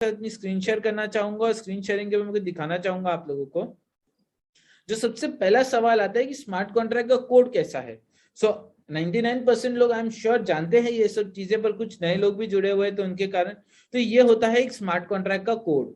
अपनी screen share करना चाहूंगा और स्क्रीन शेयरिंग के मैं मुझे दिखाना चाहूंगा आप लोगों को। जो सबसे पहला सवाल आता है कि स्मार्ट कॉन्ट्रैक्ट का कोड कैसा है। 99% लोग आई एम श्योर जानते हैं ये सब चीजें, पर कुछ नए लोग भी जुड़े हुए हैं तो उनके कारण तो ये होता है एक स्मार्ट कॉन्ट्रैक्ट का कोड।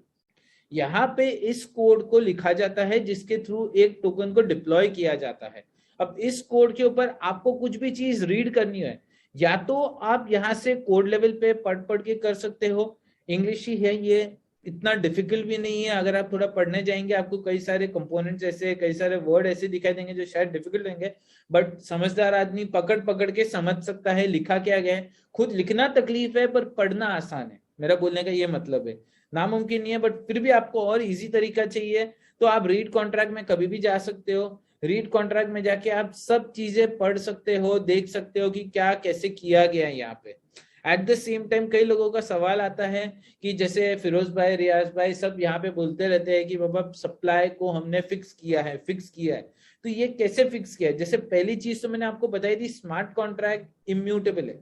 यहाँ पे इस कोड को लिखा जाता है जिसके थ्रू एक टोकन को डिप्लॉय किया जाता है। अब इस कोड के ऊपर आपको कुछ भी चीज रीड करनी है, या तो आप यहाँ से कोड लेवल पे पढ़ के कर सकते हो। इंग्लिश ही है, ये इतना डिफिकल्ट भी नहीं है। अगर आप थोड़ा पढ़ने जाएंगे आपको कई सारे कंपोनेंट्स ऐसे, कई सारे वर्ड ऐसे दिखाई देंगे जो शायद डिफिकल्ट होंगे, बट समझदार आदमी पकड़ पकड़ के समझ सकता है लिखा क्या गया है। खुद लिखना तकलीफ है पर पढ़ना आसान है, मेरा बोलने का ये मतलब है। नामुमकिन नहीं है, बट फिर भी आपको और इजी तरीका चाहिए तो आप रीड कॉन्ट्रैक्ट में कभी भी जा सकते हो। रीड कॉन्ट्रैक्ट में जाके आप सब चीजें पढ़ सकते हो, देख सकते हो कि क्या कैसे किया गया है यहाँ पे। एट द सेम टाइम कई लोगों का सवाल आता है कि जैसे फिरोज भाई, रियाज भाई सब यहाँ पे बोलते रहते हैं कि बाबा सप्लाई को हमने फिक्स किया है। तो ये कैसे फिक्स किया है? जैसे पहली चीज तो मैंने आपको बताई थी, स्मार्ट कॉन्ट्रैक्ट इम्यूटेबल है,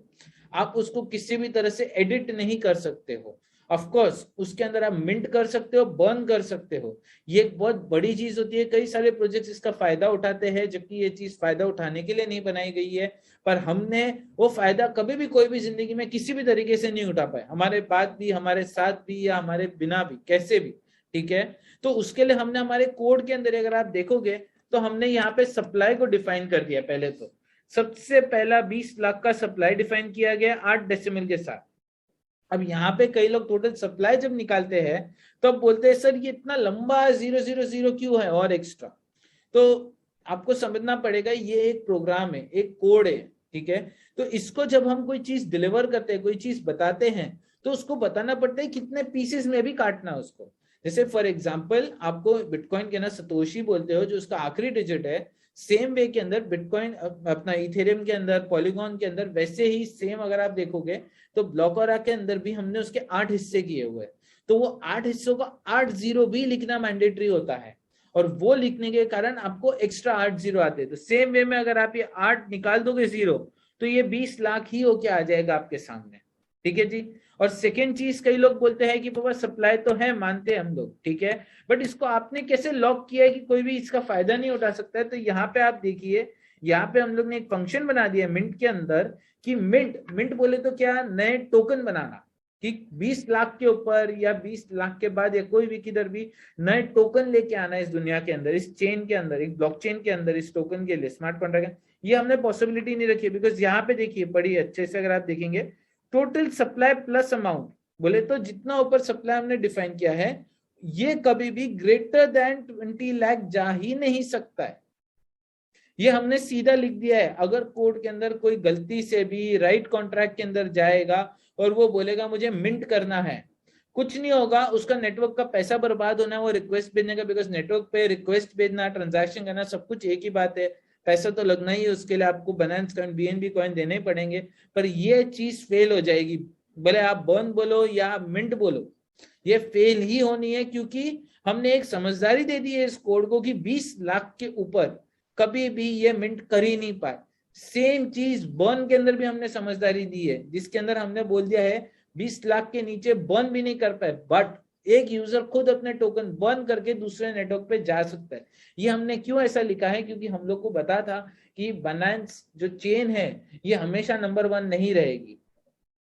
आप उसको किसी भी तरह से एडिट नहीं कर सकते हो। ऑफ कोर्स उसके अंदर आप मिंट कर सकते हो, बर्न कर सकते हो, ये एक बहुत बड़ी चीज होती है। कई सारे प्रोजेक्ट्स इसका फायदा उठाते हैं, जबकि ये चीज फायदा उठाने के लिए नहीं बनाई गई है, पर हमने वो फायदा कभी भी कोई भी जिंदगी में किसी भी तरीके से नहीं उठा पाए, हमारे बाद भी, हमारे साथ भी, या हमारे बिना भी, कैसे भी। ठीक है, तो उसके लिए हमने हमारे कोड के अंदर अगर आप देखोगे तो हमने यहाँ पे सप्लाई को डिफाइन कर दिया। पहले तो सबसे पहला 20 लाख का सप्लाई डिफाइन किया गया 8 डेसिमल के साथ। अब यहाँ पे कई लोग टोटल सप्लाई जब निकालते हैं तो अब बोलते हैं सर ये इतना लंबा 000 क्यों है और एक्स्ट्रा। तो आपको समझना पड़ेगा ये एक प्रोग्राम है, एक कोड है। ठीक है, तो इसको जब हम कोई चीज डिलीवर करते हैं, कोई चीज बताते हैं, तो उसको बताना पड़ता है कितने पीसेस में भी काटना उसको। जैसे फॉर एग्जाम्पल आपको बिटकॉइन के ना सतोशी बोलते हो, जो उसका आखिरी डिजिट है, सेम वे के अंदर बिटकॉइन अपना इथेरियम के अंदर, पॉलीगॉन के अंदर, वैसे ही सेम अगर आप देखोगे तो ब्लॉकरा के अंदर भी हमने उसके 8 हिस्से किए हुए हैं। तो वो 8 हिस्सों का 8 जीरो भी लिखना मैंडेटरी होता है, और वो लिखने के कारण आपको एक्स्ट्रा 8 जीरो आते हैं। तो सेम वे में अगर आप ये 8 निकाल दोगे जीरो, तो ये 20 लाख ही होके आ जाएगा आपके सामने। ठीक है जी। और सेकेंड चीज, कई लोग बोलते हैं कि बाबा सप्लाई तो है, मानते हैं हम लोग, ठीक है, बट इसको आपने कैसे लॉक किया है कि कोई भी इसका फायदा नहीं उठा सकता है। तो यहाँ पे आप देखिए, यहाँ पे हम लोग ने एक फंक्शन बना दिया मिंट के अंदर कि मिंट बोले तो क्या, नए टोकन बनाना, कि 20 लाख के ऊपर या 20 लाख के बाद या कोई भी किधर भी नए टोकन लेके आना इस दुनिया के अंदर, इस चेन के अंदर, एक ब्लॉकचेन के अंदर, इस टोकन के लिए स्मार्ट कॉन्ट्रैक्ट, ये हमने पॉसिबिलिटी नहीं रखी। बिकॉज यहाँ पे देखिए बड़ी अच्छे से अगर आप देखेंगे, टोटल सप्लाई प्लस अमाउंट बोले तो जितना ऊपर सप्लाई हमने डिफाइन किया है, ये कभी भी ग्रेटर देन 20 लाख जा ही नहीं सकता है। ये हमने सीधा लिख दिया है। अगर कोड के अंदर कोई गलती से भी राइट कॉन्ट्रैक्ट के अंदर जाएगा और वो बोलेगा मुझे मिंट करना है, कुछ नहीं होगा, उसका नेटवर्क का पैसा बर्बाद होना है, वो रिक्वेस्ट भेजने का। बिकॉज नेटवर्क पे रिक्वेस्ट भेजना, ट्रांजैक्शन करना, सब कुछ एक ही बात है, पैसा तो लगना ही है उसके लिए, आपको बनांस कॉइन, बीएनबी कॉइन देने पड़ेंगे, पर ये चीज फेल हो जाएगी। भले आप बर्न बोलो या मिंट बोलो, ये फेल ही होनी है, क्योंकि हमने एक समझदारी दे दी है इस कोड को कि 20 लाख के ऊपर कभी भी ये मिंट कर ही नहीं पाए। सेम चीज बर्न के अंदर भी हमने समझदारी दी है, जिसके अंदर हमने बोल दिया है 20 लाख के नीचे बर्न भी नहीं कर पाए, बट एक यूजर खुद अपने टोकन बर्न करके दूसरे नेटवर्क पे जा सकता है। ये हमने क्यों ऐसा लिखा है, क्योंकि हम लोग को पता था कि बाइनेंस जो चेन है ये हमेशा नंबर 1 नहीं रहेगी।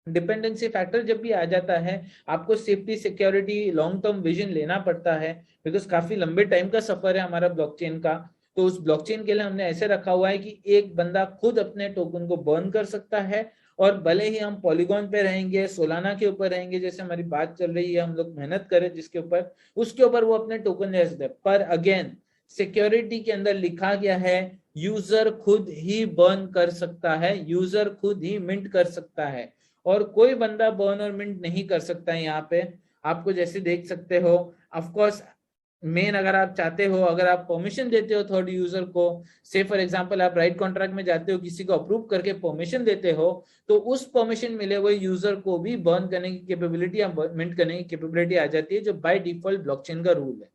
डिपेंडेंसी फैक्टर जब भी आ जाता है, आपको safety, security, long term vision लेना पड़ता है, बिकॉज काफी लंबे टाइम का सफर है हमारा ब्लॉकचेन का। तो उस ब्लॉकचेन के लिए हमने ऐसे रखा हुआ है कि एक बंदा खुद अपने टोकन को बर्न कर सकता है, और भले ही हम पॉलीगॉन पे रहेंगे, सोलाना के ऊपर रहेंगे, जैसे हमारी बात चल रही है, हम लोग मेहनत करें जिसके ऊपर, उसके ऊपर वो अपने टोकन ले सकते हैं। पर अगेन सिक्योरिटी के अंदर लिखा गया है यूजर खुद ही बर्न कर सकता है, यूजर खुद ही मिंट कर सकता है, और कोई बंदा बर्न और मिंट नहीं कर सकता है। यहाँ पे आपको जैसे देख सकते हो, ऑफ कोर्स मेन अगर आप चाहते हो, अगर आप परमिशन देते हो थर्ड यूजर को, से फॉर एग्जांपल आप राइट कॉन्ट्रैक्ट में जाते हो, किसी को अप्रूव करके परमिशन देते हो, तो उस परमिशन मिले हुए यूजर को भी बर्न करने की कैपेबिलिटी या मिंट करने की कैपेबिलिटी आ जाती है, जो बाय डिफॉल्ट ब्लॉकचेन का रूल है।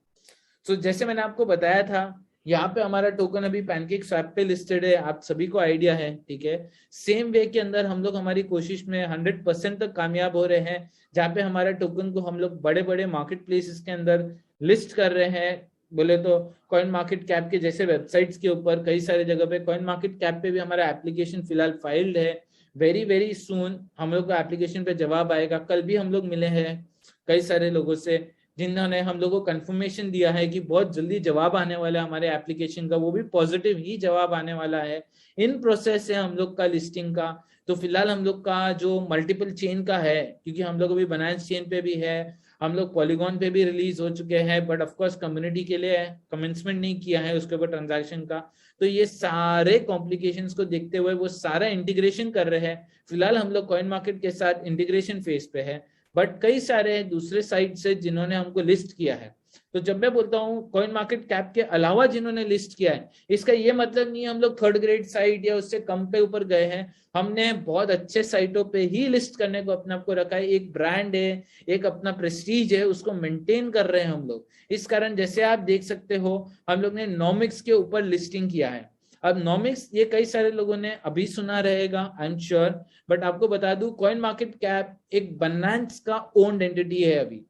तो जैसे मैंने आपको बताया था, यहाँ पे हमारा टोकन अभी पैनकेक स्वैप पे लिस्टेड है, आप सभी को आइडिया है, ठीक है। सेम वे के अंदर हम लोग हमारी कोशिश में 100% तक कामयाब हो रहे हैं, जहाँ पे हमारा टोकन को हम लोग बड़े बड़े मार्केट प्लेसेस के अंदर लिस्ट कर रहे हैं। बोले तो कॉइन मार्केट कैप के जैसे वेबसाइट्स के ऊपर कई सारे जगह पे, कॉइन मार्केट कैप पे भी हमारा एप्लीकेशन फिलहाल फाइल्ड है। वेरी वेरी सून हम लोग को एप्लीकेशन पे जवाब आएगा। कल भी हम लोग मिले हैं कई सारे लोगों से जिन्होंने हम लोगों को कंफर्मेशन दिया है कि बहुत जल्दी जवाब आने वाला है हमारे एप्लीकेशन का, वो भी पॉजिटिव ही जवाब आने वाला है। इन प्रोसेस है हम लोग का लिस्टिंग का। तो फिलहाल हम लोग का जो मल्टीपल चेन का है, क्योंकि हम लोग अभी बनांस चेन पे भी है, हम लोग पॉलीगॉन पे भी रिलीज हो चुके हैं, बट ऑफकोर्स कम्युनिटी के लिए कमेंसमेंट नहीं किया है उसके ऊपर ट्रांजैक्शन का। तो ये सारे कॉम्प्लिकेशंस को देखते हुए वो सारा इंटीग्रेशन कर रहे हैं। फिलहाल हम लोग कॉइन मार्केट के साथ इंटीग्रेशन फेज पे है, बट कई सारे दूसरे साइट से जिन्होंने हमको लिस्ट किया है। तो जब मैं बोलता हूँ कॉइन मार्केट कैप के अलावा जिन्होंने लिस्ट किया है, इसका ये मतलब नहीं है हम लोग थर्ड ग्रेड साइट या उससे कम पे ऊपर गए हैं। हमने बहुत अच्छे साइटों पे ही लिस्ट करने को अपने आप को रखा है। एक ब्रांड है, एक अपना प्रेस्टीज है, उसको मेंटेन कर रहे हैं हम लोग। इस कारण जैसे आप देख सकते हो हम लोग ने नॉमिक्स के ऊपर लिस्टिंग किया है। अब नॉमिक्स ये कई सारे लोगों ने अभी सुना रहेगा, आई एम श्योर, बट आपको बता दूं कॉइन मार्केट कैप एक बनांस का ओन्ड एंटिटी है। अभी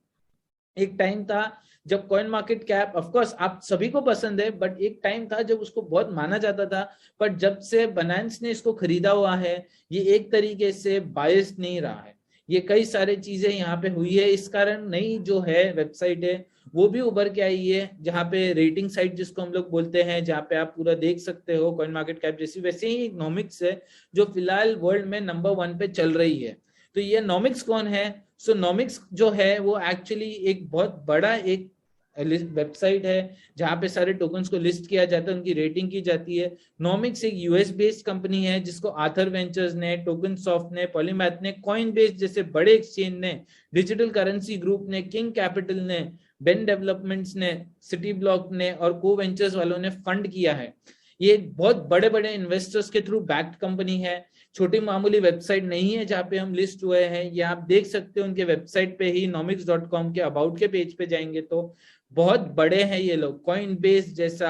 एक टाइम था जब coin market cap of course आप सभी को पसंद है, बट एक टाइम था जब उसको बहुत माना जाता था। पर जब से बनांस ने इसको खरीदा हुआ है, ये एक तरीके से बायस्ड नहीं रहा है। ये कई सारे चीजें यहाँ पे हुई है, इस कारण नई जो है वेबसाइट है वो भी उभर के आई है, जहाँ पे रेटिंग साइट जिसको हम लोग बोलते हैं, जहाँ पे आप पूरा देख सकते हो कॉइन मार्केट कैप जैसी। वैसे ही नॉमिक्स है जो फिलहाल वर्ल्ड में नंबर 1 पे चल रही है। तो ये नॉमिक्स कौन है? सो नॉमिक्स जो है वो एक्चुअली एक बहुत बड़ा एक वेबसाइट है जहां पे सारे टोकन्स को लिस्ट किया जाता है, उनकी रेटिंग की जाती है। नॉमिक्स एक यूएस बेस्ड कंपनी है जिसको आर्थर वेंचर्स ने, टोकन सॉफ्ट ने, पॉलीमैथ ने, कॉइन बेस जैसे बड़े एक्सचेंज ने, डिजिटल करेंसी ग्रुप ने, किंग कैपिटल ने, बेन डेवलपमेंट्स ने, सिटी ब्लॉक ने और को वेंचर्स वालों ने फंड किया है। ये बहुत बड़े बड़े इन्वेस्टर्स के थ्रू बैक्ड कंपनी है, छोटी मामूली वेबसाइट नहीं है जहां पे हम लिस्ट हुए हैं। ये आप देख सकते हो उनके वेबसाइट पे ही nomics.com के अबाउट के पेज पे जाएंगे तो बहुत बड़े हैं ये लोग। कॉइन बेस जैसा,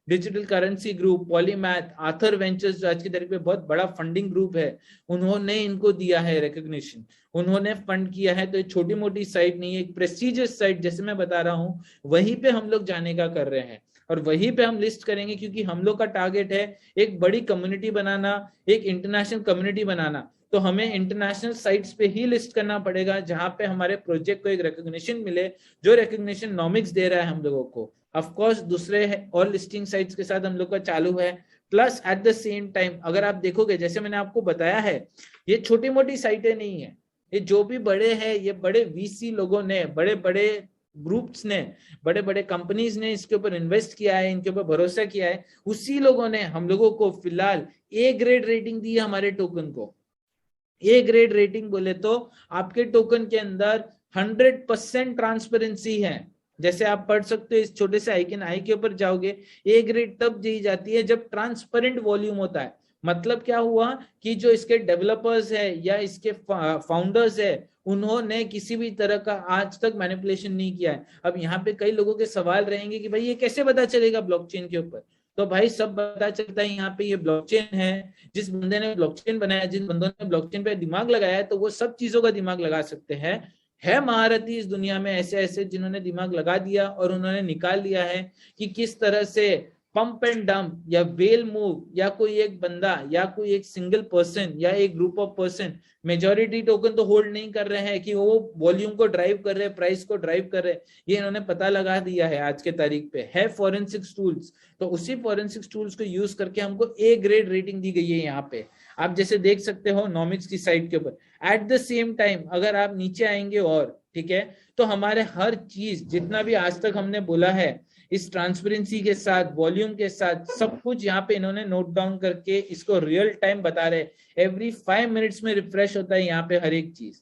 digital currency group, polymath, Arthur ventures जो आज की तारीख में बहुत बड़ा फंडिंग ग्रुप है, उन्होंने इनको दिया है रिकॉग्निशन, उन्होंने फंड किया है। तो छोटी मोटी साइट नहीं है, एक प्रेस्टिजियस साइट जैसे मैं बता रहा हूँ, वहीं पे हम लोग जाने का कर रहे हैं और वहीं पे हम लिस्ट करेंगे, क्योंकि हम लोग का टारगेट है एक बड़ी कम्युनिटी बनाना, एक इंटरनेशनल कम्युनिटी बनाना। तो हमें इंटरनेशनल साइट्स पे ही लिस्ट करना पड़ेगा जहां पे हमारे प्रोजेक्ट को एक रिकॉग्निशन मिले, जो रिकॉग्निशन नॉमिक्स दे रहा है हम लोगों को। ऑफ कोर्स दूसरे और लिस्टिंग साइट्स के साथ हम लोग का चालू है। Plus at the same time अगर आप देखोगे, जैसे मैंने आपको बताया है, ये छोटी मोटी साइटें नहीं है, ये जो भी बड़े हैं, ये बड़े वीसी लोगों ने, बड़े बड़े ग्रुप्स ने, बड़े बड़े कंपनीज ने इसके ऊपर इन्वेस्ट किया है, इनके ऊपर भरोसा किया है। उसी लोगों ने हम लोगों को फिलहाल ए ग्रेड रेटिंग दी है हमारे टोकन को। ए ग्रेड रेटिंग बोले तो आपके टोकन के अंदर 100% ट्रांसपेरेंसी है। जैसे आप पढ़ सकते हो इस छोटे से आइकन आई के ऊपर जाओगे, ए ग्रेड तब दी जाती है जब ट्रांसपेरेंट वॉल्यूम होता है। मतलब क्या हुआ कि जो इसके डेवलपर्स है या इसके फाउंडर्स है, उन्होंने किसी भी तरह का आज तक मैनिपुलेशन नहीं किया है। अब यहाँ पे कई लोगों के सवाल रहेंगे कि भाई ये कैसे पता चलेगा ब्लॉकचेन के ऊपर? तो भाई सब पता चलता है। यहाँ पे ये ब्लॉकचेन है, जिस बंदे ने ब्लॉकचेन बनाया, जिन बंदों ने ब्लॉकचेन पे दिमाग लगाया है, तो वो सब चीजों का दिमाग लगा सकते हैं। है महारथी इस दुनिया में ऐसे ऐसे जिन्होंने दिमाग लगा दिया और उन्होंने निकाल लिया है कि किस तरह से पंप एंड डंप या वेल मूव, या कोई एक बंदा या कोई एक सिंगल पर्सन या एक group of person majority token तो होल्ड नहीं कर रहे हैं कि वो वॉल्यूम को ड्राइव कर रहे हैं, प्राइस को ड्राइव कर रहे हैं। ये इन्होंने पता लगा दिया है आज के तारीख पे। है फॉरेंसिक्स टूल्स, तो उसी फॉरेंसिक्स टूल्स को यूज करके हमको ए ग्रेड रेटिंग दी गई है। यहाँ पे आप जैसे देख सकते हो नॉमिक्स की साइट के ऊपर। एट द सेम टाइम अगर आप नीचे आएंगे और ठीक है, तो हमारे हर चीज जितना भी आज तक हमने बोला है, इस ट्रांसपेरेंसी के साथ, वॉल्यूम के साथ, सब कुछ यहाँ पे इन्होंने नोट डाउन करके इसको रियल टाइम बता रहे। एवरी 5 मिनट्स में रिफ्रेश होता है यहाँ पे हर एक चीज।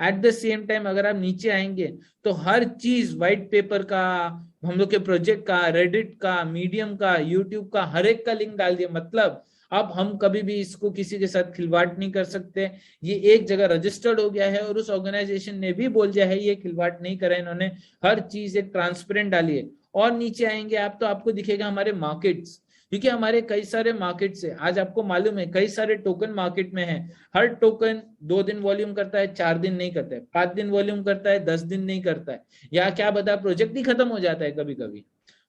एट द सेम टाइम अगर आप नीचे आएंगे तो हर चीज व्हाइट पेपर का, हम लोग के प्रोजेक्ट का, रेडिट का, मीडियम का, यूट्यूब का, हर एक का लिंक डाल दिया। मतलब अब हम कभी भी इसको किसी के साथ खिलवाड़ नहीं कर सकते। ये एक जगह रजिस्टर्ड हो गया है और उस ऑर्गेनाइजेशन ने भी बोल दिया है ये खिलवाड़ नहीं करा इन्होंने। हर चीज एक ट्रांसपेरेंट डाली है। और नीचे आएंगे आप तो आपको दिखेगा हमारे मार्केट्स, क्योंकि हमारे कई सारे मार्केट्स है। आज आपको मालूम है कई सारे टोकन मार्केट में है। हर टोकन 2 दिन वॉल्यूम करता है, 4 दिन नहीं करता है, 5 दिन वॉल्यूम करता है, 10 दिन नहीं करता है, या क्या बता प्रोजेक्ट ही खत्म हो जाता है कभी कभी।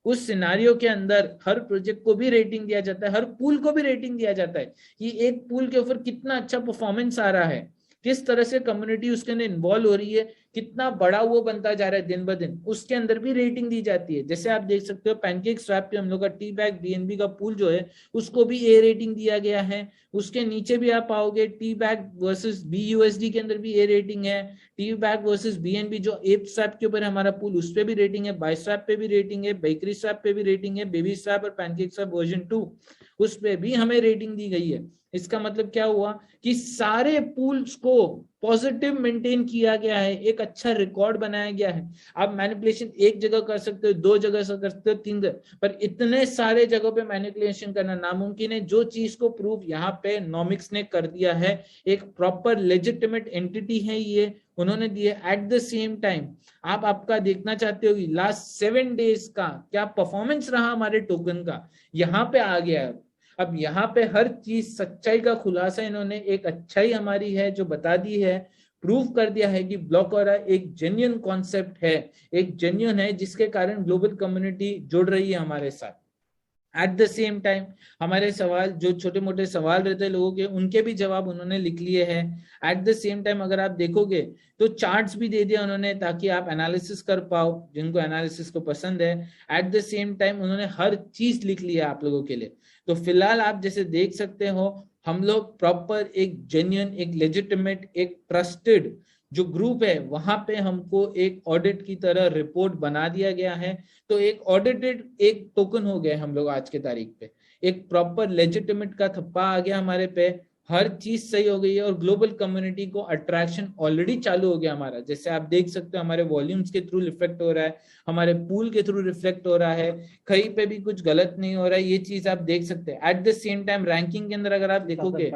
उस सिनारियो के अंदर हर प्रोजेक्ट को भी रेटिंग दिया जाता है, हर पूल को भी रेटिंग दिया जाता है कि एक पूल के ऊपर कितना अच्छा परफॉर्मेंस आ रहा है, किस तरह से कम्युनिटी उसके अंदर इन्वॉल्व हो रही है, कितना बड़ा वो बनता जा रहा है दिन ब दिन, उसके अंदर भी रेटिंग दी जाती है। जैसे आप देख सकते हो पैनकेक स्वैप पे हम लोग का टी बैग बीएनबी का पूल जो है उसको भी ए रेटिंग दिया गया है। उसके नीचे भी आप पाओगे टी बैग वर्सेस बीयूएसडी के अंदर भी ए रेटिंग है, टी बैग वर्सेस बीएनबी जो एप स्वैप के ऊपर है हमारा पूल उस पे भी रेटिंग है, बाय स्वैप पे भी रेटिंग है, बेकरी स्वैप पे भी रेटिंग है, बेबी स्वैप और पैनकेक स्वैप वर्जन 2 उस पे भी हमें रेटिंग दी गई है। इसका मतलब क्या हुआ कि सारे पूल्स को पॉजिटिव मेंटेन किया गया है, एक अच्छा रिकॉर्ड बनाया गया है। आप मैनिपुलेशन एक जगह कर सकते हो, 2 जगह से कर सकते हो, 3 जगह, पर इतने सारे जगहों पे मैनिपुलेशन करना नामुमकिन है। जो चीज को प्रूव यहाँ पे नॉमिक्स ने कर दिया है, एक प्रॉपर लेजिटिमेट एंटिटी है ये, उन्होंने दिए। एट द सेम टाइम आप आपका देखना चाहते हो लास्ट 7 डेज का क्या परफॉर्मेंस रहा हमारे टोकन का, यहाँ पे आ गया है। अब यहाँ पे हर चीज सच्चाई का खुलासा इन्होंने एक अच्छाई हमारी है जो बता दी है, प्रूव कर दिया है कि ब्लॉकओरा एक जेन्युइन कॉन्सेप्ट है, एक जेन्युइन है जिसके कारण ग्लोबल कम्युनिटी जुड़ रही है हमारे साथ। एट द सेम टाइम हमारे सवाल जो छोटे मोटे सवाल रहते हैं लोगों के, उनके भी जवाब उन्होंने लिख लिए हैं। एट द सेम टाइम अगर आप देखोगे तो चार्ट्स भी दे दिया उन्होंने ताकि आप एनालिसिस कर पाओ, जिनको एनालिसिस को पसंद है। एट द सेम टाइम उन्होंने हर चीज लिख ली है आप लोगों के लिए। तो फिलहाल आप जैसे देख सकते हो हम लोग प्रॉपर एक जेन्युइन, एक लेजिटिमेट, एक ट्रस्टेड जो ग्रुप है वहां पे हमको एक ऑडिट की तरह रिपोर्ट बना दिया गया है। तो एक ऑडिटेड एक टोकन हो गया हम लोग आज के तारीख पे, एक प्रॉपर लेजिटिमेट का थप्पा आ गया हमारे पे, हर चीज सही हो गई है और ग्लोबल कम्युनिटी को अट्रैक्शन ऑलरेडी चालू हो गया हमारा। जैसे आप देख सकते हो हमारे वॉल्यूम्स के थ्रू रिफ्लेक्ट हो रहा है, हमारे पूल के थ्रू रिफ्लेक्ट हो रहा है, कहीं पे भी कुछ गलत नहीं हो रहा है, ये चीज आप देख सकते हैं। At the same time ranking के अंदर अगर आप देखोगे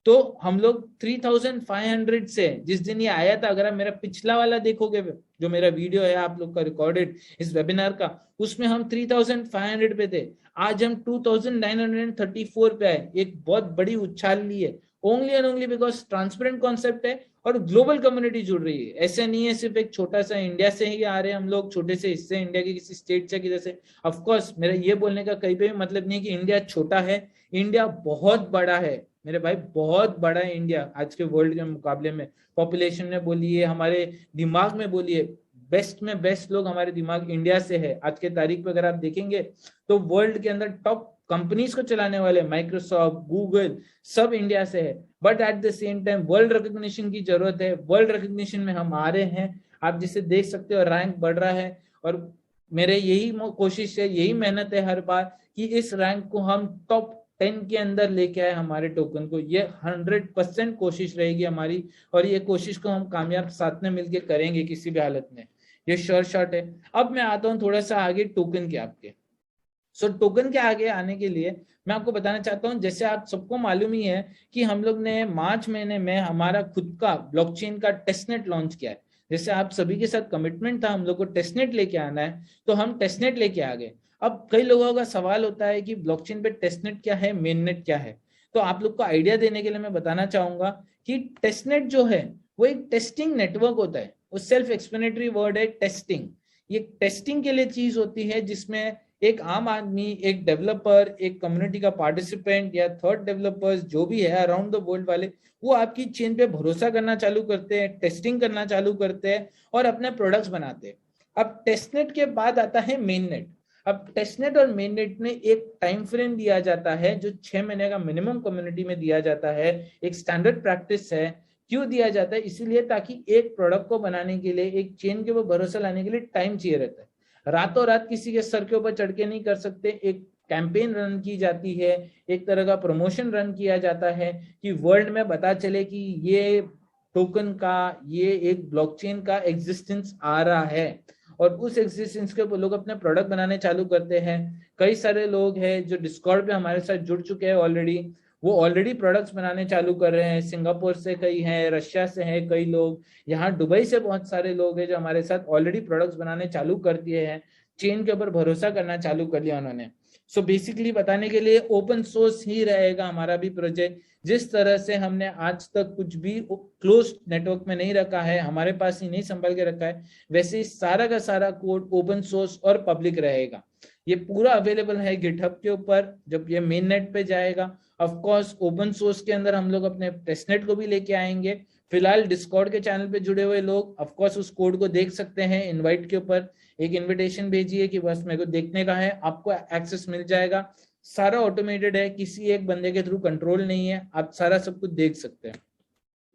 तो हम लोग 3500 से जिस दिन ये आया था, अगर आप मेरा पिछला वाला देखोगे जो मेरा वीडियो है आप लोग का रिकॉर्डेड इस वेबिनार का, उसमें हम 3500 पे थे, आज हम 2934 पे आए। एक बहुत बड़ी उछाल ली है, only and only because transparent concept है और ग्लोबल कम्युनिटी जुड़ रही है। ऐसा नहीं है सिर्फ एक छोटा सा इंडिया से ही आ रहे हैं हम लोग, छोटे से हिस्से इंडिया के किसी स्टेट से किसी से। ऑफकोर्स मेरा ये बोलने का कहीं पे भी मतलब नहीं है कि इंडिया छोटा है, इंडिया बहुत बड़ा है मेरे भाई, बहुत बड़ा है इंडिया आज के वर्ल्ड के मुकाबले में। पॉपुलेशन में बोलिए, हमारे दिमाग में बोलिए, बेस्ट में बेस्ट लोग हमारे दिमाग इंडिया से है आज के तारीख पे। अगर आप देखेंगे तो वर्ल्ड के अंदर टॉप कंपनीज को चलाने वाले माइक्रोसॉफ्ट, गूगल, सब इंडिया से है। But at the same time world recognition की जरूरत है, वर्ल्ड रिकॉग्निशन में हम आ रहे हैं। आप जिसे देख सकते हो रैंक बढ़ रहा है और मेरे यही कोशिश है, यही मेहनत है हर बार कि इस रैंक को हम टॉप 10 के अंदर लेके आए हमारे टोकन को। ये 100% कोशिश रहेगी हमारी और ये कोशिश को हम कामयाब साथ में मिलके करेंगे किसी भी हालत में, ये श्योर शॉट है। अब मैं आता हूँ थोड़ा सा आगे टोकन के आपके। टोकन के आगे आने के लिए मैं आपको बताना चाहता हूँ, जैसे आप सबको मालूम ही है कि हम लोग ने मार्च महीने में हमारा खुद का ब्लॉकचेन का टेस्टनेट लॉन्च किया है। जैसे आप सभी के साथ कमिटमेंट था हम लोग को टेस्टनेट लेके आना है, तो हम टेस्टनेट लेके आ गए। अब कई लोगों का सवाल होता है कि ब्लॉकचेन पे टेस्टनेट क्या है, मेननेट क्या है। तो आप लोग को आइडिया देने के लिए मैं बताना चाहूंगा कि टेस्टनेट जो है वो एक टेस्टिंग नेटवर्क होता है। वो सेल्फ एक्सप्लेनेटरी वर्ड है टेस्टिंग। ये टेस्टिंग के लिए चीज होती है जिसमें एक आम आदमी, एक डेवलपर, एक कम्युनिटी का पार्टिसिपेंट या थर्ड डेवलपर्स जो भी है अराउंड द वर्ल्ड वाले, वो आपकी चेन पे भरोसा करना चालू करते हैं, टेस्टिंग करना चालू करते हैं और अपने प्रोडक्ट्स बनाते हैं। अब टेस्टनेट के बाद आता है मेननेट। अब टेस्टनेट और मेननेट में एक टाइम फ्रेम दिया जाता है जो 6 महीने का मिनिमम कम्युनिटी में दिया जाता है, एक स्टैंडर्ड प्रैक्टिस है। क्यों दिया जाता है? इसीलिए ताकि एक प्रोडक्ट को बनाने के लिए, एक चेन के ऊपर भरोसा लाने के लिए टाइम चाहिए रहता है। रातों रात किसी के सर के ऊपर चढ़ के नहीं कर सकते। एक कैंपेन रन की जाती है, एक तरह का प्रमोशन रन किया जाता है कि वर्ल्ड में पता चले कि ये टोकन का, ये एक ब्लॉकचेन का एग्जिस्टेंस आ रहा है और उस एग्जिस्टेंस के ऊपर लोग अपने प्रोडक्ट बनाने चालू करते हैं। कई सारे लोग हैं जो डिस्कॉर्ड पे हमारे साथ जुड़ चुके हैं ऑलरेडी, वो ऑलरेडी प्रोडक्ट्स बनाने चालू कर रहे हैं। सिंगापुर से कई हैं, रशिया से हैं कई लोग, यहाँ दुबई से बहुत सारे लोग हैं जो हमारे साथ ऑलरेडी प्रोडक्ट्स बनाने चालू कर दिए हैं, चेन के ऊपर भरोसा करना चालू कर लिया उन्होंने। सो बेसिकली बताने के लिए ओपन सोर्स ही रहेगा हमारा भी प्रोजेक्ट। जिस तरह से हमने आज तक कुछ भी क्लोज नेटवर्क में नहीं रखा है, हमारे पास ही नहीं संभाल के रखा है, वैसे ही सारा का सारा कोड ओपन सोर्स और पब्लिक रहेगा। ये पूरा अवेलेबल है गिटहब के ऊपर। जब ये मेन नेट पे जाएगा, ऑफ कोर्स ओपन सोर्स के अंदर हम लोग अपने टेस्टनेट को भी लेके आएंगे। फिलहाल डिस्कॉर्ड के चैनल पे जुड़े हुए लोग ऑफ कोर्स उस कोड को देख सकते हैं। इनवाइट के ऊपर एक इनविटेशन भेजिए कि बस मेरे को देखने का है, आपको एक्सेस मिल जाएगा। सारा ऑटोमेटेड है, किसी एक बंदे के थ्रू कंट्रोल नहीं है, आप सारा सब कुछ देख सकते हैं।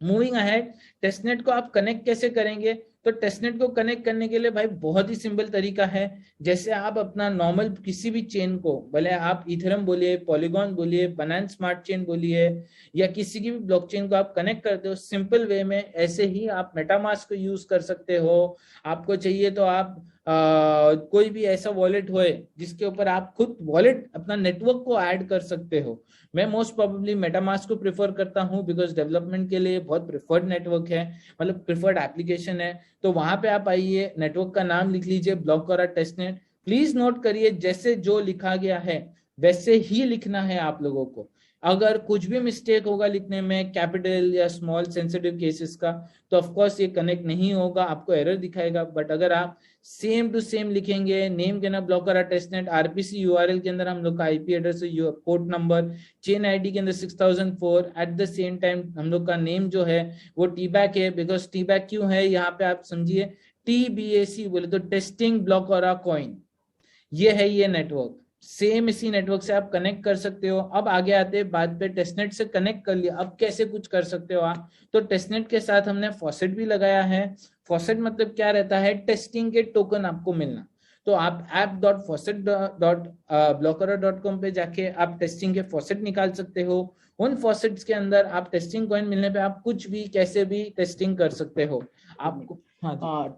मूविंग अहेड, टेस्टनेट को आप कनेक्ट कैसे करेंगे? तो टेस्टनेट को कनेक्ट करने के लिए भाई बहुत ही सिंपल तरीका है। जैसे आप अपना नॉर्मल किसी भी चेन को, भले आप इथेरियम बोलिए, पॉलीगॉन बोलिए, बाइनेंस स्मार्ट चेन बोलिए, या किसी की भी ब्लॉकचेन को आप कनेक्ट करते हो सिंपल वे में, ऐसे ही आप मेटामास्क को यूज कर सकते हो। आपको चाहिए तो आप कोई भी ऐसा वॉलेट होए जिसके ऊपर आप खुद वॉलेट अपना नेटवर्क को ऐड कर सकते हो। मैं मोस्ट प्रोबेबली मेटामास्क को प्रेफर करता हूं, बिकॉज डेवलपमेंट के लिए बहुत प्रेफर्ड नेटवर्क है, मतलब प्रेफर्ड एप्लीकेशन है। तो वहां पे आप आइए, नेटवर्क का नाम लिख लीजिए ब्लॉकरा टेस्टनेट। प्लीज नोट करिए, जैसे जो लिखा गया है वैसे ही लिखना है आप लोगों को। अगर कुछ भी मिस्टेक होगा लिखने में, कैपिटल या स्मॉल सेंसिटिव केसेस का, तो ऑफ कोर्स ये कनेक्ट नहीं होगा, आपको एरर दिखाएगा। बट अगर आप सेम टू सेम लिखेंगे, नेम के ना ब्लॉकरा टेस्टनेट, आरपीसी यूआरएल के अंदर हम लोग का IP address, port number, chain ID के अंदर 6004, एट द सेम टाइम हम लोग का नेम जो है वो टीबैक है। बिकॉज टीबैक क्यों है यहाँ पे आप समझिए, टीबीएसी बोले तो टेस्टिंग ब्लॉकरा कॉइन, ये है ये नेटवर्क। सेम इसी नेटवर्क से आप कनेक्ट कर सकते हो। अब आगे आते हैं बात पे, टेस्टनेट से कनेक्ट कर लिया, अब कैसे कुछ कर सकते हो आप? तो टेस्टनेट के साथ हमने फॉसेट भी लगाया है। फॉसेट मतलब क्या रहता है? टेस्टिंग के टोकन आपको मिलना। तो आप app.faucet.blockera.com पे जाके आप टेस्टिंग के फॉसेट निकाल सकते हो। उन फॉसेट्स के अंदर आप टेस्टिंग कॉइन मिलने पे आप कुछ भी कैसे भी टेस्टिंग कर सकते हो। आपको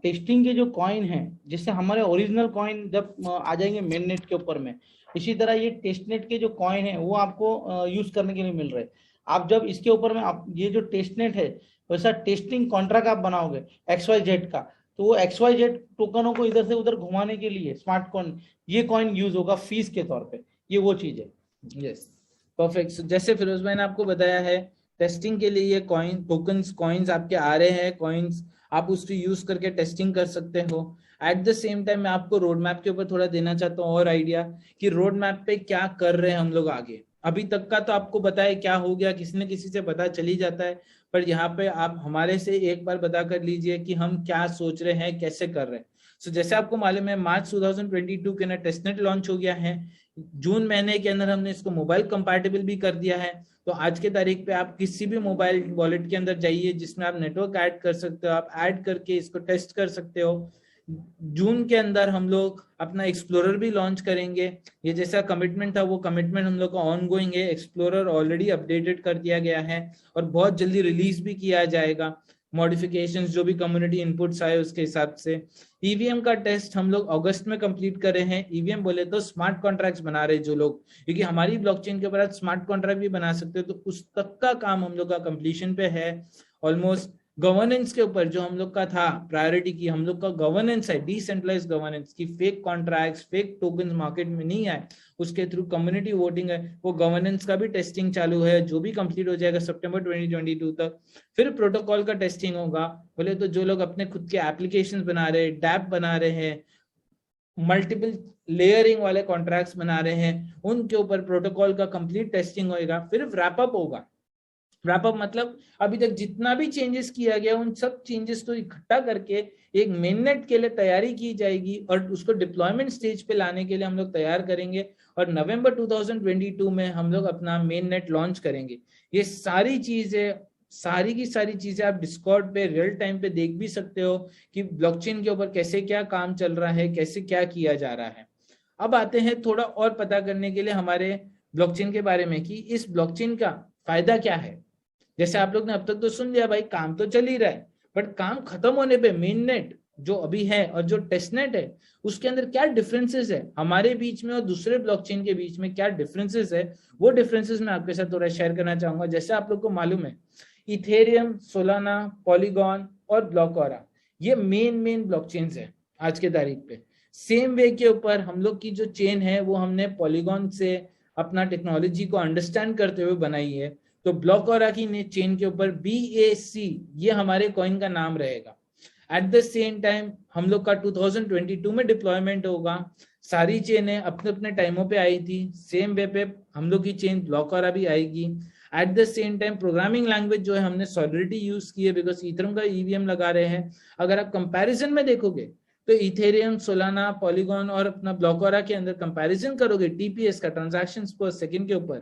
टेस्टिंग के जो कॉइन है, जैसे हमारे ओरिजिनल कॉइन जब आ जाएंगे मेन नेट के ऊपर में, इसी तरह ये टेस्टनेट के जो कॉइन है वो आपको यूज करने के लिए मिल रहे हैं। आप जब इसके ऊपर में आप ये जो टेस्टनेट है, वैसा टेस्टिंग कॉन्ट्रैक्ट आप बनाओगे XYZ का, तो वो XYZ टोकनों को इधर से उधर घुमाने के लिए स्मार्ट कॉइन, ये कॉइन यूज होगा फीस के तौर पे। ये वो चीज है। Yes, perfect. जैसे फिरोज भाई ने आपको बताया है, टेस्टिंग के लिए ये कॉइन टोकन्स कॉइन्स आपके आ रहे हैं, कॉइन्स आप उसको यूज करके टेस्टिंग कर सकते हो। एट द सेम टाइम मैं आपको रोड मैप के ऊपर थोड़ा देना चाहता हूँ और आइडिया, कि रोड मैप पे क्या कर रहे हैं हम लोग आगे। अभी तक का तो आपको बताया क्या हो गया, किसी न किसी से पता चल ही जाता है, पर यहाँ पे आप हमारे से एक बार बता कर लीजिए कि हम क्या सोच रहे हैं, कैसे कर रहे हैं। सो जैसे आपको मालूम है, मार्च 2022 के अंदर टेस्टनेट लॉन्च हो गया है। जून महीने के अंदर हमने इसको मोबाइल कंपैटिबल भी कर दिया है। तो आज के तारीख पे आप किसी भी मोबाइल वॉलेट के अंदर जाइए जिसमें आप नेटवर्क ऐड कर सकते हो, आप ऐड करके इसको टेस्ट कर सकते हो। जून के अंदर हम लोग अपना एक्सप्लोरर भी लॉन्च करेंगे। ये जैसा कमिटमेंट था वो कमिटमेंट हम लोग का ऑन गोइंग है। एक्सप्लोरर ऑलरेडी अपडेटेड कर दिया गया है और बहुत जल्दी रिलीज भी किया जाएगा, मॉडिफिकेशंस जो भी कम्युनिटी इनपुट्स आए उसके हिसाब से। ईवीएम का टेस्ट हम लोग अगस्त में कंप्लीट कर रहे हैं। ईवीएम बोले तो स्मार्ट कॉन्ट्रैक्ट्स बना रहे जो लोग, क्योंकि हमारी ब्लॉकचेन के ऊपर आप स्मार्ट कॉन्ट्रैक्ट भी बना सकते हो, तो उस तक का काम हम लोग का कंप्लीशन पे है ऑलमोस्ट। गवर्नेंस के ऊपर जो हम लोग का था प्रायोरिटी की, हम लोग का गवर्नेंस है डिसेंट्रलाइज गवर्नेंस की, fake contracts fake token market में नहीं आए, उसके थ्रू कम्युनिटी वोटिंग है, वो गवर्नेंस का भी टेस्टिंग चालू है, जो भी कंप्लीट हो जाएगा सितंबर 2022 तक। फिर प्रोटोकॉल का टेस्टिंग होगा। बोले तो जो लोग अपने खुद के एप्लीकेशंस बना रहे हैं, डैप बना रहे हैं, मल्टीपल लेयरिंग वाले कॉन्ट्रैक्ट्स बना रहे हैं, उनके ऊपर प्रोटोकॉल का कंप्लीट टेस्टिंग होगा। फिर रैपअप होगा। रैपअप मतलब अभी तक जितना भी चेंजेस किया गया उन सब चेंजेस को इकट्ठा करके एक मेननेट के लिए तैयारी की जाएगी और उसको डिप्लॉयमेंट स्टेज पे लाने के लिए हम लोग तैयार करेंगे। और नवंबर 2022 में हम लोग अपना मेन नेट लॉन्च करेंगे। ये सारी चीजें, सारी की सारी चीजें आप डिस्कॉर्ड पे रियल टाइम पे देख भी सकते हो कि ब्लॉकचेन के ऊपर कैसे क्या काम चल रहा है, कैसे क्या किया जा रहा है। अब आते हैं थोड़ा और पता करने के लिए हमारे ब्लॉकचेन के बारे में कि इस ब्लॉकचेन का फायदा क्या है। जैसे आप लोग ने अब तक तो सुन लिया भाई, काम तो चल ही रहा है, बट काम खत्म होने पे मेन नेट जो अभी है और जो टेस्टनेट है उसके अंदर क्या डिफरेंसेस है हमारे बीच में और दूसरे ब्लॉकचेन के बीच में, क्या डिफरेंसेस है, वो डिफरेंसेस मैं आपके साथ थोड़ा शेयर करना चाहूंगा। जैसे आप लोग को मालूम है इथेरियम, सोलाना, पॉलीगॉन और ब्लॉकओरा ये मेन ब्लॉकचेन्स है आज के तारीख पे। सेम वे के ऊपर हम लोग की जो चेन है वो हमने पॉलीगॉन से अपना टेक्नोलॉजी को अंडरस्टैंड करते हुए बनाई है। तो ब्लॉकओरा की चेन के ऊपर BAC ये हमारे कॉइन का नाम रहेगा। एट द सेम टाइम हम लोग का 2022 में डिप्लॉयमेंट होगा। सारी चेनें अपने अपने टाइमों पे आई थी, सेम वे पे हम लोग की चेन ब्लॉकओरा भी आएगी। At the same time programming language जो है हमने सॉलिडिटी यूज की है, बिकॉज इथरम का EVM लगा रहे हैं। अगर आप कंपैरिजन में देखोगे तो इथेरियम, सोलाना, पॉलीगॉन और अपना ब्लॉकओरा के अंदर कंपैरिजन करोगे TPS का, ट्रांजैक्शन पर सेकंड के ऊपर,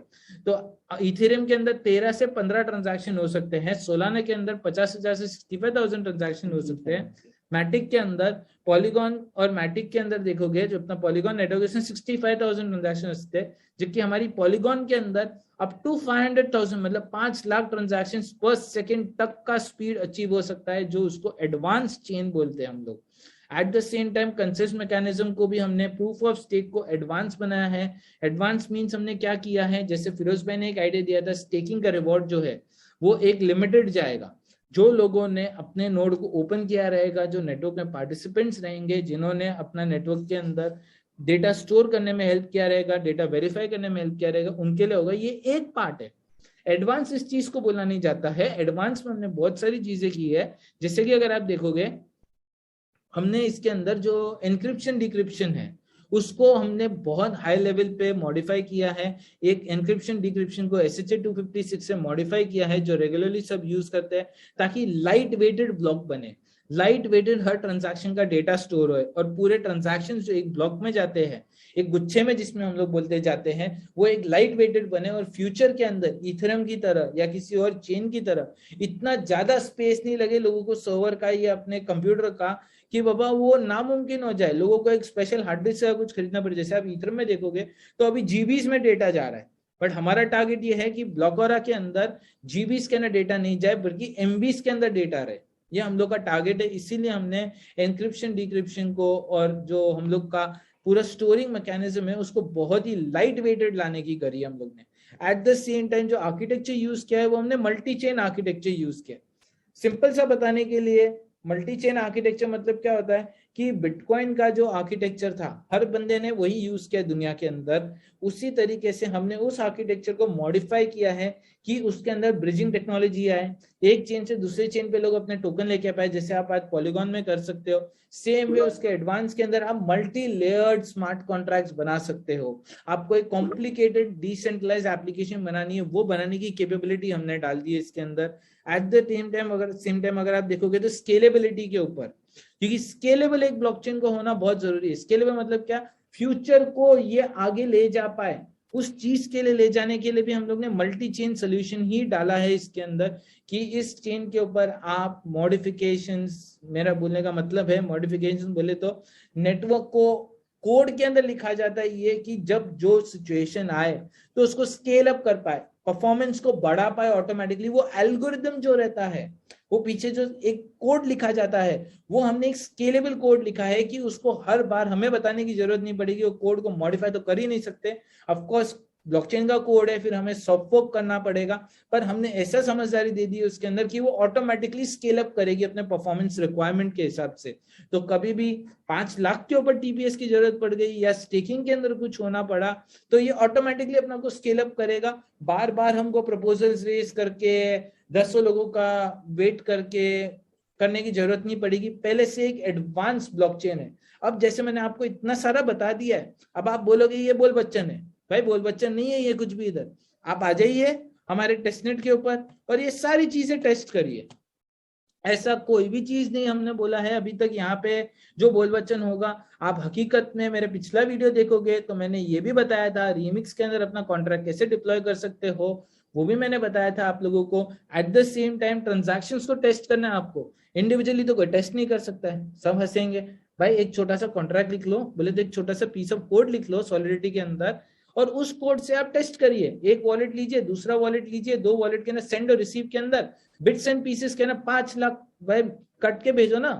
तो इथेरियम के अंदर 13 से 15 ट्रांजैक्शन हो सकते हैं, सोलाना के अंदर 50,000 से 65,000 ट्रांजैक्शन हो सकते हैं, मैटिक के अंदर, पॉलीगॉन और मैटिक के अंदर देखोगे जो अपना पॉलीगॉन नेटवर्क है 65,000 ट्रांजैक्शन हो सकते हैं, जबकि हमारी पॉलीगॉन के अंदर अप टू 500,000 मतलब 5 लाख ट्रांजैक्शन पर सेकेंड तक का स्पीड अचीव हो सकता है, जो उसको एडवांस चेन बोलते हैं हम लोग। At the same time consensus mechanism को भी हमने प्रूफ ऑफ स्टेक को एडवांस बनाया है। एडवांस मींस हमने क्या किया है, जैसे फिरोज भाई ने एक आइडिया दिया था, स्टेकिंग का रिवॉर्ड जो है वो एक लिमिटेड जाएगा। जो लोगों ने अपने नोड को ओपन किया रहेगा, जो नेटवर्क में पार्टिसिपेंट्स रहेंगे, जिन्होंने अपना नेटवर्क के अंदर डेटा स्टोर करने में हेल्प किया रहेगा, डेटा वेरीफाई करने में हेल्प किया रहेगा, उनके लिए होगा। ये एक पार्ट है, एडवांस इस चीज को बोला नहीं जाता है। एडवांस में हमने बहुत सारी चीजें की है, जैसे कि अगर आप देखोगे हमने इसके अंदर जो एनक्रिप्शन डिक्रिप्शन है उसको हमने बहुत हाई लेवल पे मॉडिफाई किया है। एक एनक्रिप्शन डिक्रिप्शन को SHA 256 से मॉडिफाई किया है, जो रेगुलरली सब यूज करते हैं, ताकि लाइट वेटेड ब्लॉक बने, लाइट वेटेड हर ट्रांजैक्शन का डेटा स्टोर हो, और पूरे ट्रांजैक्शन जो एक ब्लॉक में जाते हैं, एक गुच्छे में जिसमें हम लोग बोलते जाते हैं, वो एक लाइट वेटेड बने, और फ्यूचर के अंदर इथेरियम की तरह या किसी और चेन की तरह इतना ज्यादा स्पेस नहीं लगे लोगों को सर्वर का या अपने कंप्यूटर का, कि बाबा वो नामुमकिन हो जाए, लोगों को एक स्पेशल हार्ड डिस्क से कुछ खरीदना पड़े। जैसे आप इथेरियम में देखोगे तो अभी जीबीज में डेटा जा रहा है, बट हमारा टारगेट ये है कि ब्लॉकओरा के अंदर जीबीज के अंदर डेटा नहीं जाए, बल्कि MBs के अंदर डेटा रहे। ये हम लोग का टारगेट है, इसीलिए हमने एनक्रिप्शन डिक्रिप्शन को और जो हम लोग का पूरा स्टोरिंग मैकेनिज्म है उसको बहुत ही लाइट वेटेड लाने की करी हम लोग ने। एट द सेम टाइम जो आर्किटेक्चर यूज किया है वो हमने मल्टी चेन आर्किटेक्चर यूज किया। सिंपल सा बताने के लिए, मल्टी चेन आर्किटेक्चर मतलब क्या होता है कि बिटकॉइन का जो आर्किटेक्चर था हर बंदे ने वही यूज किया दुनिया के अंदर, उसी तरीके से हमने उस आर्किटेक्चर को मॉडिफाई किया है कि उसके अंदर ब्रिजिंग टेक्नोलॉजी आए, एक चेन से दूसरे चेन पे लोग अपने टोकन लेके पाए, जैसे आप आज पॉलीगॉन में कर सकते हो। सेम वे उसके एडवांस के अंदर आप मल्टी लेयर्ड स्मार्ट कॉन्ट्रैक्ट्स बना सकते हो। आपको एक कॉम्प्लिकेटेड डिसेंट्रलाइज्ड एप्लीकेशन बनानी है, वो बनाने की कैपेबिलिटी हमने डाल दी है इसके अंदर। एट द सेम टाइम अगर आप देखोगे तो स्केलेबिलिटी के ऊपर, क्योंकि स्केलेबल एक ब्लॉकचेन को होना बहुत जरूरी है। स्केलेबल मतलब क्या, फ्यूचर को ये आगे ले जा पाए, उस चीज के लिए ले जाने के लिए भी हम लोग ने मल्टी चेन सोल्यूशन ही डाला है इसके अंदर, कि इस चेन के ऊपर आप मॉडिफिकेशंस, मेरा बोलने का मतलब है मॉडिफिकेशन बोले तो नेटवर्क को कोड के अंदर लिखा जाता है ये कि जब जो सिचुएशन आए तो उसको स्केल अप कर पाए, परफॉर्मेंस को बढ़ा पाए ऑटोमेटिकली। वो एल्गोरिदम जो रहता है, वो पीछे जो एक कोड लिखा जाता है, वो हमने एक स्केलेबल कोड लिखा है कि उसको हर बार हमें बताने की जरूरत नहीं पड़ेगी। वो कोड को मॉडिफाई तो कर ही नहीं सकते, ऑफ कोर्स ब्लॉकचेन का कोड है, फिर हमें सॉफ्ट फोर्क करना पड़ेगा, पर हमने ऐसा समझदारी दे दी है उसके अंदर कि वो ऑटोमेटिकली स्केल अप करेगी अपने परफॉर्मेंस रिक्वायरमेंट के हिसाब से। तो कभी भी 5 लाख के ऊपर TPS की जरूरत पड़ गई या स्टेकिंग के अंदर कुछ होना पड़ा, तो ये ऑटोमेटिकली अपना को स्केल अप करेगा। बार बार हमको प्रपोजल्स रेज करके 10 लोगों का वेट करके करने की जरूरत नहीं पड़ेगी, पहले से एक एडवांस ब्लॉकचेन है। अब जैसे मैंने आपको इतना सारा बता दिया है, अब आप बोलोगे ये बोल बच्चन है, भाई बोल बच्चन नहीं है ये कुछ भी। इधर आप आ जाइए हमारे टेस्टनेट के ऊपर और ये सारी चीजें टेस्ट करिए। ऐसा कोई भी चीज नहीं हमने बोला है अभी तक यहाँ पे जो बोल बच्चन होगा। आप हकीकत में मेरे पिछला वीडियो देखोगे तो मैंने ये भी बताया था रीमिक्स के अंदर अपना कॉन्ट्रैक्ट कैसे डिप्लॉय कर सकते हो, वो भी मैंने बताया था आप लोगों को। At the same time transactions को टेस्ट करना है आपको, इंडिविजुअली तो कोई टेस्ट नहीं कर सकता है, सब हंसेंगे भाई एक छोटा सा कॉन्ट्रैक्ट लिख लो, बोले तो एक छोटा सा पीस ऑफ कोड लिख लो सॉलिडिटी के अंदर, और उस कोड से आप टेस्ट करिए। एक वॉलेट लीजिए, दूसरा वॉलेट लीजिए, 2 वॉलेट के अंदर सेंड और रिसीव के अंदर बिट्स एंड पीसेस के ना 5 लाख भाई कट के भेजो ना,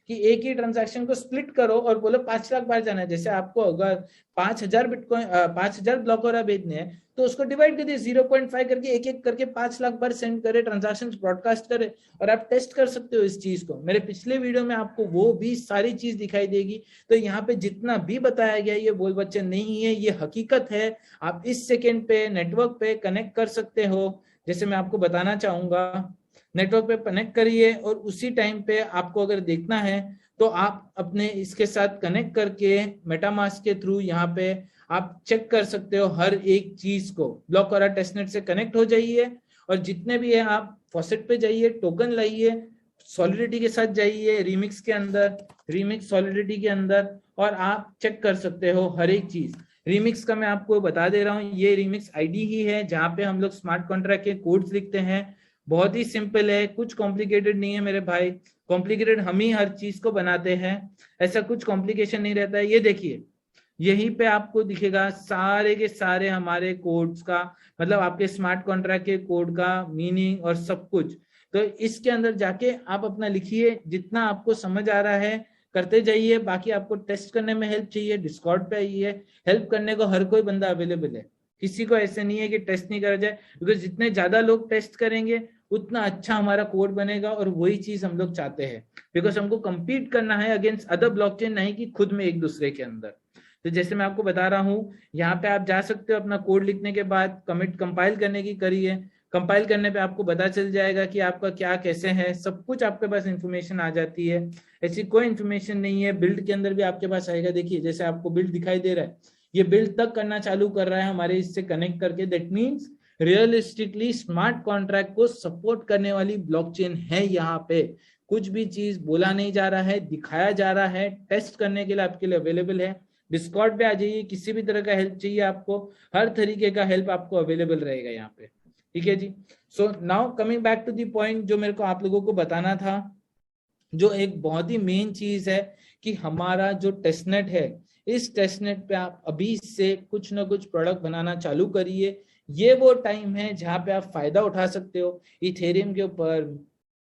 कि एक ही ट्रांजैक्शन को स्प्लिट करो और बोलो 5 लाख बार जाना है। जैसे आपको अगर 5,000 बिटकॉइन 5,000 ब्लॉक और भेजने हैं तो उसको डिवाइड कर दिए 0.5 करके, एक एक करके 5 लाख बार सेंड करे, ट्रांजैक्शन ब्रॉडकास्ट करे, और आप टेस्ट कर सकते हो इस चीज को। मेरे पिछले वीडियो में आपको वो भी सारी चीज दिखाई देगी। तो यहाँ पे जितना भी बताया गया ये बोल बच्चे नहीं है, ये हकीकत है। आप इस सेकेंड पे नेटवर्क पे कनेक्ट कर सकते हो। जैसे मैं आपको बताना चाहूंगा, नेटवर्क पे कनेक्ट करिए और उसी टाइम पे आपको अगर देखना है तो आप अपने इसके साथ कनेक्ट करके मेटामास्क के थ्रू यहाँ पे आप चेक कर सकते हो हर एक चीज को। ब्लॉक और टेस्टनेट से कनेक्ट हो जाइए और जितने भी है आप फॉसेट पे जाइए, टोकन लाइए, सॉलिडिटी के साथ जाइए, रिमिक्स के अंदर, रिमिक्स सॉलिडिटी के अंदर, और आप चेक कर सकते हो हर एक चीज। रिमिक्स का मैं आपको बता दे रहा हूँ, ये रिमिक्स आईडी ही है जहाँ पे हम लोग स्मार्ट कॉन्ट्रैक्ट के कोड्स लिखते हैं। बहुत ही सिंपल है, कुछ कॉम्प्लिकेटेड नहीं है मेरे भाई। कॉम्प्लिकेटेड हम ही हर चीज को बनाते हैं, ऐसा कुछ कॉम्प्लिकेशन नहीं रहता है। ये देखिए, यहीं पे आपको दिखेगा सारे के सारे हमारे कोड्स का, मतलब आपके स्मार्ट कॉन्ट्रैक्ट के कोड का मीनिंग और सब कुछ। तो इसके अंदर जाके आप अपना लिखिए, जितना आपको समझ आ रहा है करते जाइए। बाकी आपको टेस्ट करने में हेल्प चाहिए, डिस्कॉर्ड पे आइए, हेल्प करने को हर कोई बंदा अवेलेबल है। किसी को ऐसे नहीं है कि टेस्ट नहीं करा जाए, बिकॉज जितने ज्यादा लोग टेस्ट करेंगे उतना अच्छा हमारा कोड बनेगा, और वही चीज हम लोग चाहते हैं। बिकॉज हमको compete करना है अगेंस्ट अदर ब्लॉकचेन, नहीं कि खुद में एक दूसरे के अंदर। तो जैसे मैं आपको बता रहा हूँ, यहाँ पे आप जा सकते हो, अपना कोड लिखने के बाद कमिट कंपाइल करने की करिए। कंपाइल करने पे आपको पता चल जाएगा कि आपका क्या कैसे है, सब कुछ आपके पास इंफॉर्मेशन आ जाती है। ऐसी कोई इंफॉर्मेशन नहीं है। बिल्ड के अंदर भी आपके पास आएगा, देखिए जैसे आपको बिल्ड दिखाई दे रहा है, ये बिल्ड तक करना चालू कर रहा है हमारे इससे कनेक्ट करके। That means realistically smart contract को सपोर्ट करने वाली ब्लॉकचेन है। यहाँ पे कुछ भी चीज बोला नहीं जा रहा है, दिखाया जा रहा है, टेस्ट करने के लिए आपके लिए अवेलेबल है। डिस्कॉर्ड पे आ जाइए, किसी भी तरह का हेल्प चाहिए आपको, हर तरीके का हेल्प आपको अवेलेबल रहेगा यहाँ पे। ठीक है जी। So now coming back to the point जो मेरे को आप लोगों को बताना था, जो एक बहुत ही मेन चीज है कि हमारा जो टेस्टनेट है, इस टेस्टनेट पे आप अभी से कुछ ना कुछ प्रोडक्ट बनाना चालू करिए। ये वो टाइम है जहां पे आप फायदा उठा सकते हो। इथेरियम के ऊपर,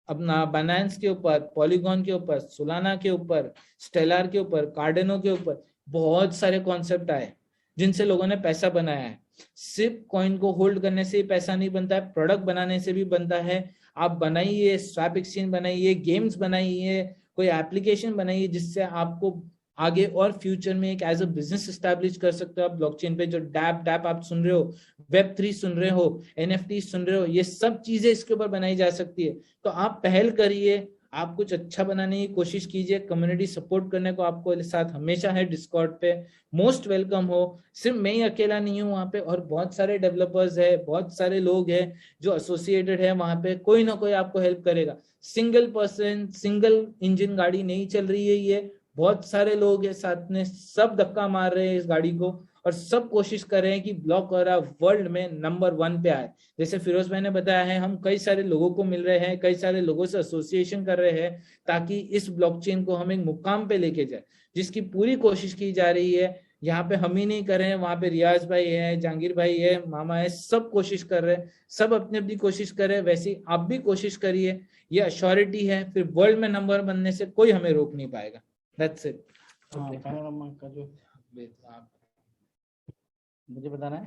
अपना बाइनेंस के ऊपर, पॉलीगॉन के ऊपर, सोलाना के ऊपर, स्टेलर के ऊपर, कार्डेनो के ऊपर बहुत सारे कॉन्सेप्ट आए जिनसे लोगों ने पैसा बनाया है। सिर्फ कॉइन को होल्ड करने से ही पैसा नहीं बनता है, प्रोडक्ट बनाने से भी बनता है। आप बनाइए, स्वैप एक्सचेंज बनाइए, गेम्स बनाइए, कोई एप्लीकेशन बनाइए जिससे आपको आगे और फ्यूचर में एक एज अ बिजनेस एस्टैब्लिश कर सकते हो आप ब्लॉकचेन पे। जो डैप आप सुन रहे हो, Web3 सुन रहे हो, NFT सुन रहे हो, ये सब चीजें इसके ऊपर बनाई जा सकती है। तो आप पहल करिए, आप कुछ अच्छा बनाने की कोशिश कीजिए। कम्युनिटी सपोर्ट करने को आपको साथ हमेशा है, डिस्कॉर्ड पे मोस्ट वेलकम हो। सिर्फ मैं ही अकेला नहीं हूँ वहाँ पे, और बहुत सारे डेवलपर्स है, बहुत सारे लोग हैं जो एसोसिएटेड है वहाँ पे, कोई ना कोई आपको हेल्प करेगा। सिंगल पर्सन, सिंगल इंजन गाड़ी नहीं चल रही है ये, बहुत सारे लोग हैं साथ में, सब धक्का मार रहे हैं इस गाड़ी को, और सब कोशिश कर रहे हैं कि ब्लॉक वगैरह वर्ल्ड में नंबर 1 पे आए। जैसे फिरोज भाई ने बताया है, हम कई सारे लोगों को मिल रहे हैं, कई सारे लोगों से एसोसिएशन कर रहे हैं, ताकि इस ब्लॉकचेन को हम एक मुकाम पे लेके जाए, जिसकी पूरी कोशिश की जा रही है। यहाँ पे हम ही नहीं कर रहे हैं, वहां पे रियाज भाई है, जहांगीर भाई है, मामा है, सब कोशिश कर रहे हैं, सब अपनी अपनी कोशिश कर रहे हैं। वैसे ही आप भी कोशिश करिए, ये अश्योरिटी है, फिर वर्ल्ड में नंबर बनने से कोई हमें रोक नहीं पाएगा। That's it. हाँ, पैनोरामा का जो मुझे बताना है।